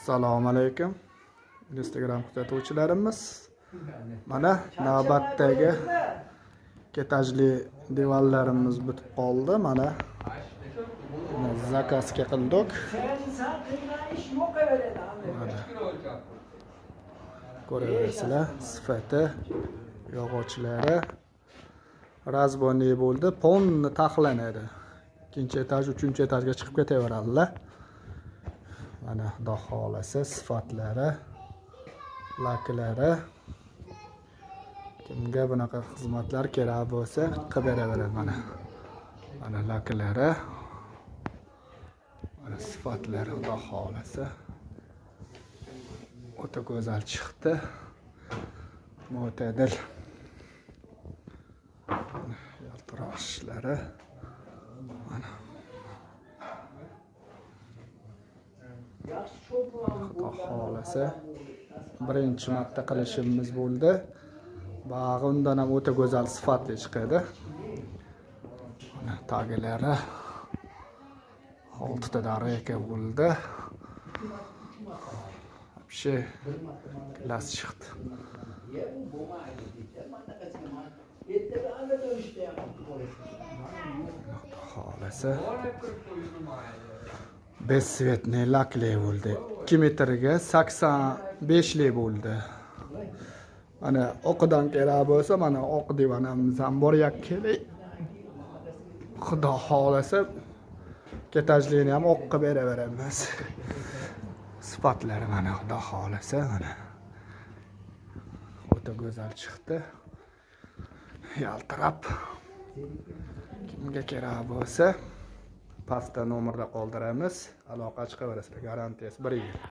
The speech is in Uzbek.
Assalomu alaykum. Instagram kuzatuvchilarimiz. Mana navbatdagi ketajli devorlarimiz bitib qoldi. Mana zakazga qildik. Ko'raverasizlar, sifati, yog'ochlari razbonli bo'ldi. Ponni taxlanadi. Ikkinchi etaj, uchinchi etajga chiqib ketaveradilar. Mana xudo xolasa sifatlari, laklari. Kimga bunaqa xizmatlar kerak bo'lsa, qilib beraveradi mana. Mana laklari. Mana sifatlari xudo xolasa. O'ta go'zal chiqdi. Mo'tadil. Yaltiroshlari. Mana Xudo xolasa birinchi marta qilishimiz bo'ldi. Bag'i undan ham o'ta go'zal sifatli chiqadi. Mana tagilari 6 ta daraka bo'ldi. Вообще klass chiqdi. Xolasa besvetni lakli bo'ldi. 2 metrga 85 lik bo'ldi. Mana oqidan kerak bo'lsa, mana oq divanamiz ham bor yakkali. Xudo xolasa ketajlikni ham oqqa beraveramiz. Sifatlari mana xudo xolasa mana. O'ta go'zal chiqdi. Yaltirab. Kimga kerak bo'lsa pastda nomerda qoldiramiz. Aloqa chiqaverasizlar. Garantiyasi 1 yil.